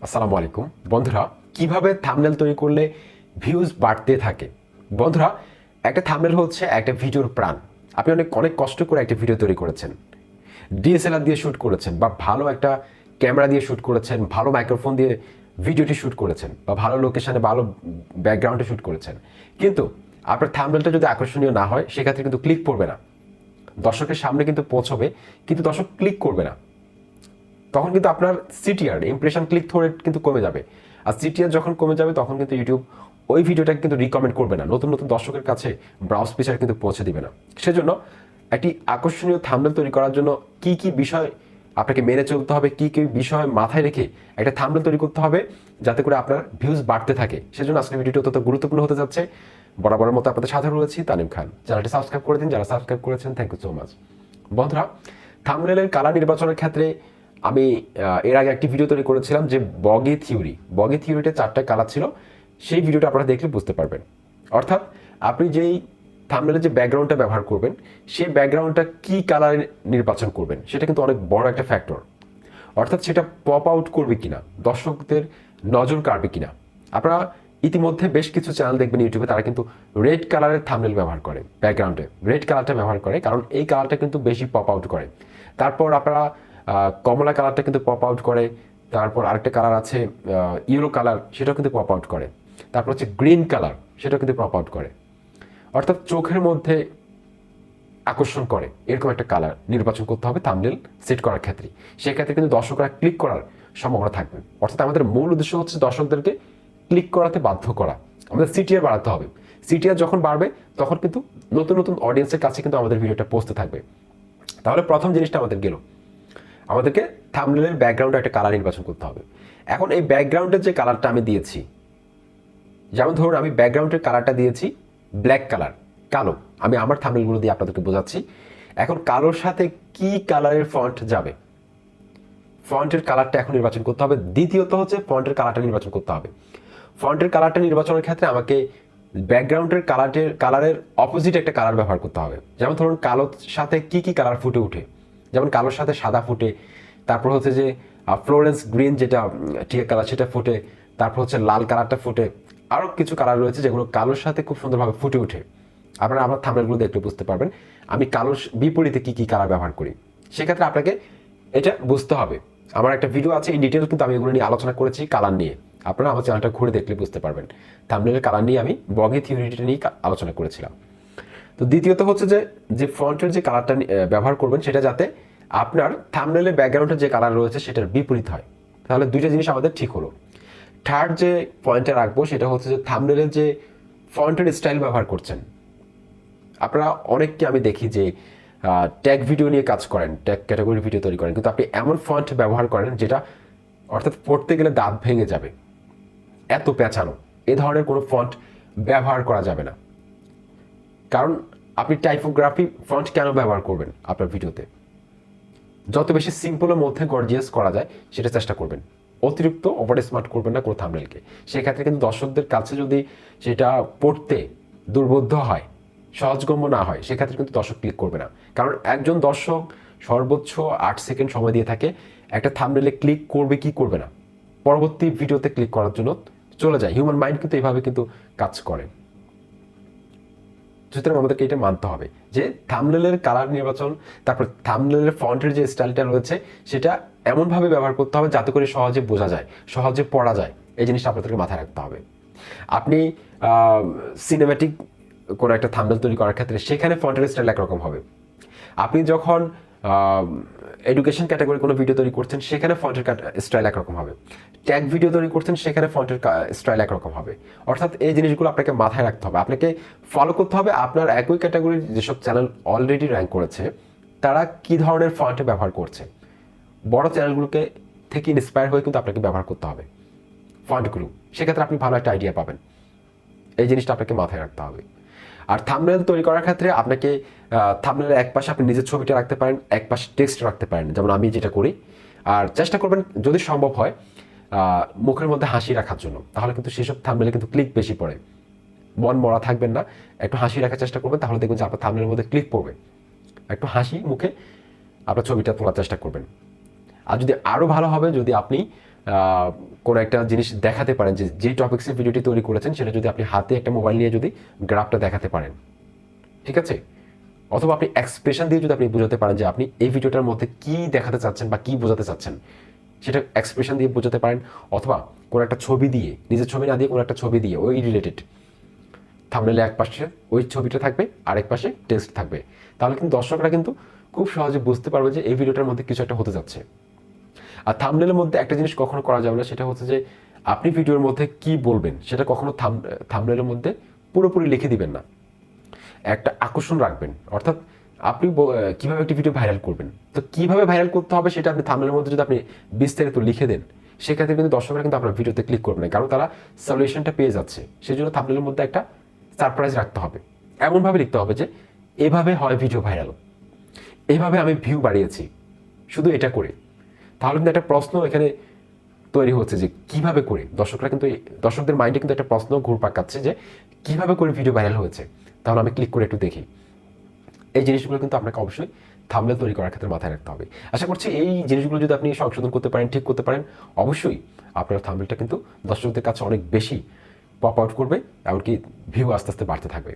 আসসালামু আলাইকুম বন্ধুরা, কিভাবে থাম্বনেল তৈরি করলে ভিউজ বাড়তে থাকে। বন্ধুরা, একটা থাম্বনেল হচ্ছে একটা ভিডিওর প্রাণ। আপনি অনেক অনেক কষ্ট করে একটা ভিডিও তৈরি করেছেন, ডিএসএলআর দিয়ে শ্যুট করেছেন, বা ভালো একটা ক্যামেরা দিয়ে শ্যুট করেছেন, ভালো মাইক্রোফোন দিয়ে ভিডিওটি শ্যুট করেছেন, বা ভালো লোকেশনে ভালো ব্যাকগ্রাউন্ডে শ্যুট করেছেন, কিন্তু আপনার থাম্বনেলটা যদি আকর্ষণীয় না হয় সেক্ষেত্রে কিন্তু ক্লিক করবে না। দর্শকের সামনে কিন্তু পৌঁছবে, কিন্তু দর্শক ক্লিক করবে না। তখন কিন্তু আপনার CTR impression click through rate কিন্তু কমে যাবে। আর সিটিআর যখন কমে যাবে তখন কিন্তু ইউটিউব ওই ভিডিওটাকে কিন্তু রিকমেন্ড করবে না, নতুন নতুন দর্শকের কাছে ব্রাউজ ফিচার কিন্তু পৌঁছে দিবে না। সেজন্য একটি আকর্ষণীয় থাম্বনেল তৈরি করার জন্য কি কি বিষয় আপনাকে মেনে চলতে হবে, কি কি বিষয় মাথায় রেখে একটা থাম্বনেল তৈরি করতে হবে যাতে করে আপনার ভিউজ বাড়তে থাকে। সেজন্য আজকের ভিডিওটি অত্যন্ত গুরুত্বপূর্ণ হতে যাচ্ছে। বরাবরের মতো আপনাদের সাথে রয়েছি তানিম খান। চ্যানেলটি সাবস্ক্রাইব করে দিন, যারা সাবস্ক্রাইব করেছেন থ্যাংক ইউ সো মাচ। বন্ধুরা, থাম্বনেলের কালার নির্বাচনের ক্ষেত্রে আমি এর আগে একটি ভিডিও তৈরি করেছিলাম যে বগি থিওরিতে 4টা কালার ছিল। সেই ভিডিওটা আপনারা দেখলে বুঝতে পারবেন। অর্থাৎ আপনি যেই থাম্বনেলের যে ব্যাকগ্রাউন্ডটা ব্যবহার করবেন সেই ব্যাকগ্রাউন্ডটা কি কালার নির্বাচন করবেন সেটা কিন্তু অনেক বড় একটা ফ্যাক্টর। অর্থাৎ সেটা পপ আউট করবে কিনা, দর্শকদের নজর কাড়বে কিনা। আপনারা ইতিমধ্যে বেশ কিছু চ্যানেল দেখবেন ইউটিউবে, তারা কিন্তু রেড কালারের থাম্বনেল ব্যবহার করে, ব্যাকগ্রাউন্ডে রেড কালারটা ব্যবহার করে, কারণ এই কালারটা কিন্তু বেশি পপ আউট করে। তারপর আপনারা কমলা কালারটা কিন্তু পপ আউট করে। তারপর আরেকটা কালার আছে ইয়েলো কালার, সেটাও কিন্তু পপ আউট করে। তারপর হচ্ছে গ্রিন কালার, সেটাও কিন্তু পপ আউট করে। অর্থাৎ চোখের মধ্যে আকর্ষণ করে এরকম একটা কালার নির্বাচন করতে হবে থাম্বনেল সেট করার ক্ষেত্রে। সেক্ষেত্রে কিন্তু দর্শকরা ক্লিক করার সম্ভাবনা থাকবে। অর্থাৎ আমাদের মূল উদ্দেশ্য হচ্ছে দর্শকদেরকে ক্লিক করাতে বাধ্য করা। আমাদের সিটিআর বাড়াতে হবে। সিটিআর যখন বাড়বে তখন কিন্তু নতুন নতুন অডিয়েন্সের কাছে কিন্তু আমাদের ভিডিওটা পৌঁছতে থাকবে। তাহলে প্রথম জিনিসটা আমাদের গেল, আমাদেরকে থাম্বনেলের ব্যাকগ্রাউন্ডে একটা কালার নির্বাচন করতে হবে। এখন এই ব্যাকগ্রাউন্ডের যে কালারটা আমি দিয়েছি, যেমন ধরুন আমি ব্যাকগ্রাউন্ডের কালারটা দিয়েছি ব্ল্যাক কালার, কালো। আমি আমার থাম্বনেলগুলো দিয়ে আপনাদেরকে বোঝাচ্ছি। এখন কালোর সাথে কি কালারের ফন্ট যাবে, ফন্টের কালারটা এখন নির্বাচন করতে হবে। দ্বিতীয়ত হচ্ছে ফন্টের কালারটা নির্বাচন করতে হবে। ফন্টের কালারটা নির্বাচনের ক্ষেত্রে আমাকে ব্যাকগ্রাউন্ডের কালারের অপোজিট একটা কালার ব্যবহার করতে হবে। যেমন ধরুন কালোর সাথে কি কি কালার ফুটে ওঠে, যেমন কালোর সাথে সাদা ফুটে, তারপর হচ্ছে যে ফ্লোরেন্স গ্রিন যেটা টিয়া কালার সেটা ফুটে, তারপর হচ্ছে লাল কালারটা ফুটে। আরও কিছু কালার রয়েছে যেগুলো কালোর সাথে খুব সুন্দরভাবে ফুটে ওঠে। আপনারা আমার থাম্বনেলগুলো দেখলে বুঝতে পারবেন আমি কালোর বিপরীতে কি কি কালার ব্যবহার করি। সেক্ষেত্রে আপনাকে এটা বুঝতে হবে। আমার একটা ভিডিও আছে, ইন ডিটেলস কিন্তু আমি এগুলো নিয়ে আলোচনা করেছি কালার নিয়ে। আপনারা আমার চ্যানেলটা ঘুরে দেখলে বুঝতে পারবেন। থাম্বনেলের কালার নিয়ে আমি বগি থিওরিটা নিয়ে আলোচনা করেছিলাম। তো দ্বিতীয়ত হচ্ছে যে যে ফন্টের যে কালারটা ব্যবহার করবেন সেটা যাতে আপনার থাম্বনেলের ব্যাকগ্রাউন্ডের যে কালার রয়েছে সেটার বিপরীত হয়। তাহলে দুইটা জিনিস আমাদের ঠিক হলো। থার্ড যে পয়েন্টে রাখবো সেটা হচ্ছে যে থাম্বনেলের যে ফন্টের স্টাইল ব্যবহার করছেন। আপনারা অনেককে আমি দেখি যে ট্যাগ ভিডিও নিয়ে কাজ করেন, ট্যাগ ক্যাটাগরি ভিডিও তৈরি করেন, কিন্তু আপনি এমন ফন্ট ব্যবহার করেন যেটা অর্থাৎ পড়তে গেলে দাঁত ভেঙে যাবে, এত পেঁচানো। এ ধরনের কোনো ফন্ট ব্যবহার করা যাবে না। কারণ আপনি টাইপোগ্রাফি ফন্ট কেন ব্যবহার করবেন আপনার ভিডিওতে? যত বেশি সিম্পলের মধ্যে গর্জিয়াস করা যায় সেটা চেষ্টা করবেন। অতিরিক্ত ওভার স্মার্ট করবেন না কোনো থাম্বনেলকে। সেক্ষেত্রে কিন্তু দর্শকদের কাছে যদি সেটা পড়তে দুর্বোধ্য হয়, সহজগম্য না হয়, সেক্ষেত্রে কিন্তু দর্শক ক্লিক করবে না। কারণ একজন দর্শক সর্বোচ্চ 8 সেকেন্ড সময় দিয়ে থাকে একটা থাম্বনেলে ক্লিক করবে কি করবে না, পরবর্তী ভিডিওতে ক্লিক করার জন্য চলে যায়। হিউম্যান মাইন্ড কিন্তু এইভাবে কিন্তু কাজ করে। সুতরাং আমাদেরকে এটা মানতে হবে যে থাম্বনেলের কালার নির্বাচন, তারপর থাম্বনেলের ফন্টের যে স্টাইলটা রয়েছে সেটা এমনভাবে ব্যবহার করতে হবে যাতে করে সহজে বোঝা যায়, সহজে পড়া যায়। এই জিনিসটা আপনাদেরকে মাথায় রাখতে হবে। আপনি সিনেম্যাটিক কোনো একটা থাম্বনেল তৈরি করার ক্ষেত্রে সেখানে ফন্টের স্টাইল একরকম হবে। আপনি যখন এডুকেশন ক্যাটাগরি কোনো ভিডিও তৈরি করছেন সেখানে ফন্টের স্টাইল একরকম হবে। ট্যাগ ভিডিও তৈরি করছেন সেখানে ফন্টের স্টাইল একরকম হবে। অর্থাৎ এই জিনিসগুলো আপনাকে মাথায় রাখতে হবে, আপনাকে ফলো করতে হবে। আপনার একই ক্যাটাগরির যেসব চ্যানেল অলরেডি র্যাঙ্ক করেছে তারা কি ধরনের ফন্ট ব্যবহার করছে, বড় চ্যানেলগুলোকে থেকে ইন্সপায়ার হয়ে কিন্তু আপনাকে ব্যবহার করতে হবে ফন্টগুলো। সেক্ষেত্রে আপনি ভালো একটা আইডিয়া পাবেন। এই জিনিসটা আপনাকে মাথায় রাখতে হবে। আর থাম্বনেল তৈরি করার ক্ষেত্রে আপনাকে থাম্বনেলের এক পাশে আপনি নিজের ছবিটা রাখতে পারেন, এক পাশে টেক্সট রাখতে পারেন, যেমন আমি যেটা করি। আর চেষ্টা করবেন যদি সম্ভব হয় মুখের মধ্যে হাসি রাখার জন্য, তাহলে কিন্তু সেসব থাম্বনেলে কিন্তু ক্লিক বেশি পড়ে। মন মরা থাকবেন না, একটু হাসি রাখার চেষ্টা করবেন, তাহলে দেখবেন যে আপনার থাম্বনেলের মধ্যে ক্লিক পড়বে। একটু হাসি মুখে আপনার ছবিটা তোলার চেষ্টা করবেন। আর যদি আরও ভালো হবে যদি আপনি কোনো একটা জিনিস দেখাতে পারেন, যে টপিক্সের ভিডিওটি তৈরি করেছেন সেটা যদি আপনি হাতে একটা মোবাইল নিয়ে যদি গ্রাফটা দেখাতে পারেন, ঠিক আছে, অথবা আপনি এক্সপ্রেশন দিয়ে যদি আপনি বোঝাতে পারেন যে আপনি এই ভিডিওটার মধ্যে কি দেখাতে চাচ্ছেন বা কি বোঝাতে চাচ্ছেন, সেটা এক্সপ্রেশন দিয়ে বোঝাতে পারেন, অথবা কোনো একটা ছবি দিয়ে, নিজের ছবি না দিয়ে কোনো একটা ছবি দিয়ে ওই রিলেটেড থাম্বনেলে এক পাশে ওই ছবিটা থাকবে, আরেক পাশে টেক্সট থাকবে, তাহলে কিন্তু দর্শকরা কিন্তু খুব সহজে বুঝতে পারবে যে এই ভিডিওটার মধ্যে কিছু একটা হতে যাচ্ছে। আর থাম্বনেলের মধ্যে একটা জিনিস কখনো করা যাবে না, সেটা হচ্ছে যে আপনি ভিডিওর মধ্যে কি বলবেন সেটা কখনো থাম্বনেলের মধ্যে পুরোপুরি লিখে দিবেন না, একটা আকর্ষণ রাখবেন। অর্থাৎ আপনি কিভাবে একটি ভিডিও ভাইরাল করবেন, তো কিভাবে ভাইরাল করতে হবে সেটা আপনি থাম্বনেলের মধ্যে যদি আপনি বিস্তারিত লিখে দেন, সেক্ষেত্রে কিন্তু দর্শকরা কিন্তু আপনার ভিডিওতে ক্লিক করবে না, কারণ তারা সলিউশনটা পেয়ে যাচ্ছে। সেই জন্য থাম্বনেলের মধ্যে একটা সারপ্রাইজ রাখতে হবে, এমনভাবে লিখতে হবে যে এভাবে হয় ভিডিও ভাইরাল, এভাবে আমি ভিউ বাড়িয়েছি শুধু এটা করে। তাহলে কিন্তু একটা প্রশ্ন এখানে তৈরি হচ্ছে যে কিভাবে করে, দর্শকরা কিন্তু দর্শকদের মাইন্ডে কিন্তু একটা প্রশ্ন ঘুরপাক খাচ্ছে যে কিভাবে করে ভিডিও ভাইরাল হয়েছে, তাহলে আমি ক্লিক করে একটু দেখি। এই জিনিসগুলো কিন্তু আপনাকে অবশ্যই থাম্বনেল তৈরি করার ক্ষেত্রে মাথায় রাখতে হবে। আশা করছি এই জিনিসগুলো যদি আপনি সংশোধন করতে পারেন, ঠিক করতে পারেন, অবশ্যই আপনার থাম্বনেলটা কিন্তু দর্শকদের কাছে অনেক বেশি পপ আউট করবে, এমনকি ভিউ আস্তে আস্তে বাড়তে থাকবে।